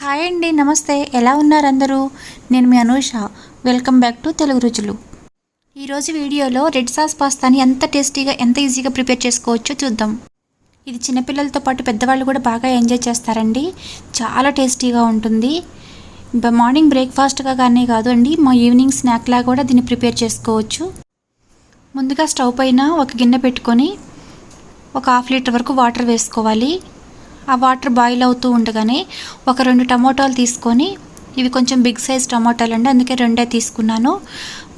Hi అండి, నమస్తే. ఎలా ఉన్నారు అందరూ? నేను మీ Anusha. Welcome back to Telugu Ruchulu. ఈరోజు వీడియోలో రెడ్ సాస్ పాస్తాని ఎంత టేస్టీగా ఎంత ఈజీగా ప్రిపేర్ చేసుకోవచ్చో చూద్దాం. ఇది చిన్నపిల్లలతో పాటు పెద్దవాళ్ళు కూడా బాగా ఎంజాయ్ చేస్తారండి. చాలా టేస్టీగా ఉంటుంది. మార్నింగ్ బ్రేక్ఫాస్ట్గా కానీ కాదు అండి, మా ఈవినింగ్ స్నాక్లా కూడా దీన్ని ప్రిపేర్ చేసుకోవచ్చు. ముందుగా స్టవ్ పైన ఒక గిన్నె పెట్టుకొని ఒక 1/2 లీటర్ వరకు వాటర్ వేసుకోవాలి. ఆ వాటర్ బాయిల్ అవుతూ ఉండగానే ఒక 2 టమోటాలు తీసుకొని, ఇవి కొంచెం బిగ్ సైజ్ టమోటాలు అండి, అందుకే 2 తీసుకున్నాను.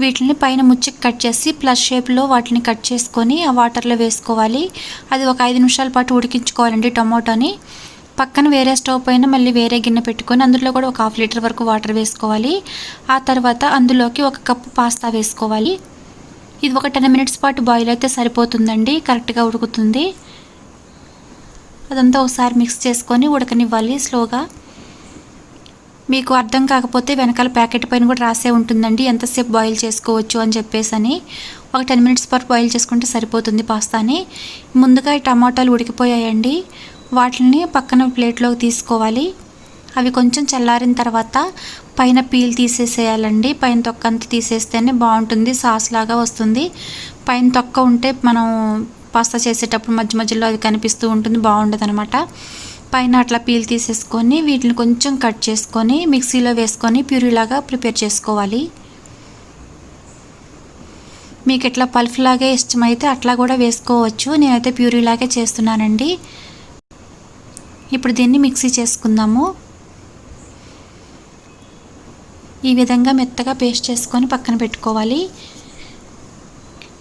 వీటిని పైన ముచ్చికి కట్ చేసి ప్లస్ షేప్లో వాటిని కట్ చేసుకొని ఆ వాటర్లో వేసుకోవాలి. అది ఒక 5 నిమిషాల పాటు ఉడికించుకోవాలండి టమోటాని. పక్కన వేరే స్టవ్ పైన మళ్ళీ వేరే గిన్నె పెట్టుకొని అందులో కూడా ఒక 1/2 లీటర్ వరకు వాటర్ వేసుకోవాలి. ఆ తర్వాత అందులోకి 1 కప్పు పాస్తా వేసుకోవాలి. ఇది ఒక 10 మినిట్స్ పాటు బాయిల్ అయితే సరిపోతుందండి, కరెక్ట్గా ఉడుకుతుంది. అదంతా ఒకసారి మిక్స్ చేసుకొని ఉడకనివ్వాలి స్లోగా. మీకు అర్థం కాకపోతే వెనకాల ప్యాకెట్ పైన కూడా రాసే ఉంటుందండి ఎంతసేపు బాయిల్ చేసుకోవచ్చు అని చెప్పేసి. ఒక 10 మినిట్స్ పాటు బాయిల్ చేసుకుంటే సరిపోతుంది పాస్తాని. ముందుగా ఈ టమాటాలు ఉడికిపోయాయండి, వాటిని పక్కన ప్లేట్లోకి తీసుకోవాలి. అవి కొంచెం చల్లారిన తర్వాత పైన పీల్ తీసేసేయాలండి. పైన తొక్క అంతా తీసేస్తేనే బాగుంటుంది, సాస్ లాగా వస్తుంది. పైన తొక్క ఉంటే మనం పాస్తా చేసేటప్పుడు మధ్య మధ్యలో అది కనిపిస్తూ ఉంటుంది, బాగుండదు అనమాట. పైన అట్లా పీల్ తీసేసుకొని వీటిని కొంచెం కట్ చేసుకొని మిక్సీలో వేసుకొని ప్యూరీలాగా ప్రిపేర్ చేసుకోవాలి. మీకు ఎట్లా పల్ఫ్ లాగే ఇష్టమైతే అట్లా కూడా వేసుకోవచ్చు. నేనైతే ప్యూరీలాగే చేస్తున్నానండి. ఇప్పుడు దీన్ని మిక్సీ చేసుకుందాము. ఈ విధంగా మెత్తగా పేస్ట్ చేసుకొని పక్కన పెట్టుకోవాలి.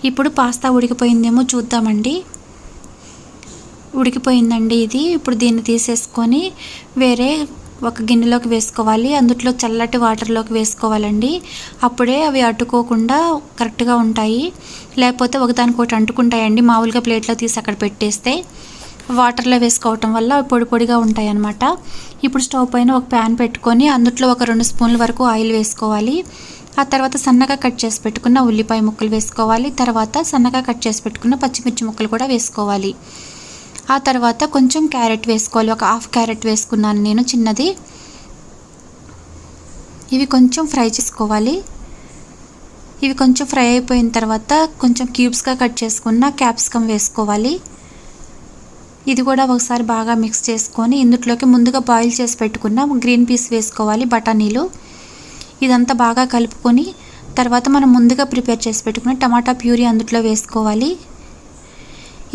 ఇప్పుడు పాస్తా ఉడికిపోయిందేమో చూద్దామండి. ఉడికిపోయిందండి ఇది. ఇప్పుడు దీన్ని తీసేసుకొని వేరే ఒక గిన్నెలోకి వేసుకోవాలి. అందులో చల్లటి వాటర్లోకి వేసుకోవాలండి. అప్పుడే అవి అడ్డుకోకుండా కరెక్ట్గా ఉంటాయి. లేకపోతే ఒకదానికొకటి అంటుకుంటాయండి. మామూలుగా ప్లేట్లో తీసి అక్కడ పెట్టేస్తే వాటర్లో వేసుకోవటం వల్ల పొడి పొడిగా ఉంటాయి అన్నమాట. ఇప్పుడు స్టవ్ పైన ఒక ప్యాన్ పెట్టుకొని అందులో ఒక 2 స్పూన్ల వరకు ఆయిల్ వేసుకోవాలి. ఆ తర్వాత సన్నగా కట్ చేసి పెట్టుకున్న ఉల్లిపాయ ముక్కలు వేసుకోవాలి. తర్వాత సన్నగా కట్ చేసి పెట్టుకున్న పచ్చిమిర్చి ముక్కలు కూడా వేసుకోవాలి. ఆ తర్వాత కొంచెం క్యారెట్ వేసుకోవాలి. ఒక 1/2 క్యారెట్ వేసుకున్నాను నేను, చిన్నది. ఇవి కొంచెం ఫ్రై చేసుకోవాలి. ఇవి కొంచెం ఫ్రై అయిపోయిన తర్వాత కొంచెం క్యూబ్స్గా కట్ చేసుకున్న క్యాప్సికమ్ వేసుకోవాలి. ఇది కూడా ఒకసారి బాగా మిక్స్ చేసుకొని ఇందులోకి ముందుగా బాయిల్ చేసి పెట్టుకున్న గ్రీన్ పీస్ వేసుకోవాలి, బఠానీలు. ఇదంతా బాగా కలుపుకొని తర్వాత మనం ముందుగా ప్రిపేర్ చేసి పెట్టుకున్న టమాటా ప్యూరీ అందులో వేసుకోవాలి.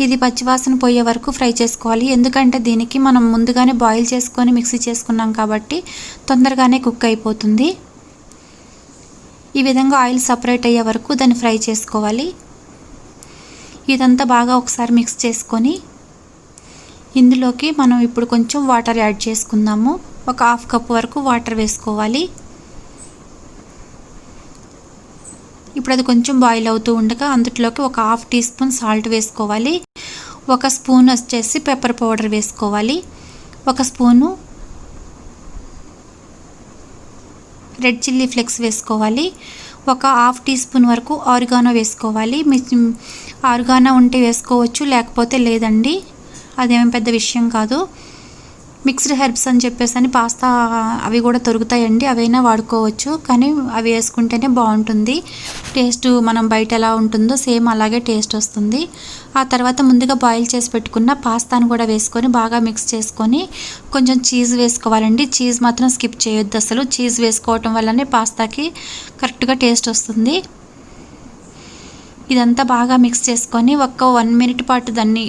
ఇది పచ్చివాసన పోయే వరకు ఫ్రై చేసుకోవాలి. ఎందుకంటే దీనికి మనం ముందుగానే బాయిల్ చేసుకొని మిక్సీ చేసుకున్నాం కాబట్టి తొందరగానే కుక్ అయిపోతుంది. ఈ విధంగా ఆయిల్ సపరేట్ అయ్యే వరకు దాన్ని ఫ్రై చేసుకోవాలి. ఇదంతా బాగా ఒకసారి మిక్స్ చేసుకొని ఇందులోకి మనం ఇప్పుడు కొంచెం వాటర్ యాడ్ చేసుకుందాము. ఒక 1/2 కప్పు వరకు వాటర్ వేసుకోవాలి. ఇప్పుడు అది కొంచెం బాయిల్ అవుతూ ఉండగా అందులోకి ఒక 1/2 టీ స్పూన్ సాల్ట్ వేసుకోవాలి. 1 స్పూన్ వచ్చేసి పెప్పర్ పౌడర్ వేసుకోవాలి. 1 స్పూను రెడ్ చిల్లీ ఫ్లేక్స్ వేసుకోవాలి. ఒక 1/2 టీ స్పూన్ వరకు ఆరిగానో వేసుకోవాలి. ఆరిగానో ఉంటే వేసుకోవచ్చు, లేకపోతే లేదండి, అదేమీ పెద్ద విషయం కాదు. మిక్స్డ్ హెర్బ్స్ అని చెప్పేసి పాస్తా అవి కూడా దొరుకుతాయండి, అవైనా వాడుకోవచ్చు. కానీ అవి వేసుకుంటేనే బాగుంటుంది టేస్ట్. మనం బయట ఎలా ఉంటుందో సేమ్ అలాగే టేస్ట్ వస్తుంది. ఆ తర్వాత ముందుగా బాయిల్ చేసి పెట్టుకున్న పాస్తాను కూడా వేసుకొని బాగా మిక్స్ చేసుకొని కొంచెం చీజ్ వేసుకోవాలండి. చీజ్ మాత్రం స్కిప్ చేయొద్దు అసలు. చీజ్ వేసుకోవటం వల్లనే పాస్తాకి కరెక్ట్గా టేస్ట్ వస్తుంది. ఇదంతా బాగా మిక్స్ చేసుకొని ఒక 1 మినిట్ పాటు దాన్ని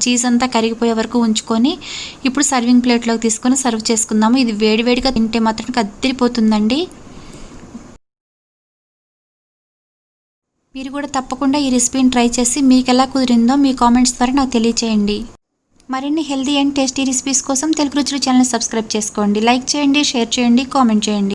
చీజ్ అంతా కరిగిపోయే వరకు ఉంచుకొని ఇప్పుడు సర్వింగ్ ప్లేట్లోకి తీసుకొని సర్వ్ చేసుకుందాము. ఇది వేడివేడిగా తింటే మాత్రం అదిరిపోతుందండి. మీరు కూడా తప్పకుండా ఈ రెసిపీని ట్రై చేసి మీకు ఎలా కుదిరిందో మీ కామెంట్స్ ద్వారా నాకు తెలియచేయండి. మరిన్ని హెల్తీ అండ్ టేస్టీ రెసిపీస్ కోసం తెలుగు రుచులు ఛానల్ సబ్స్క్రైబ్ చేసుకోండి. లైక్ చేయండి, షేర్ చేయండి, కామెంట్ చేయండి.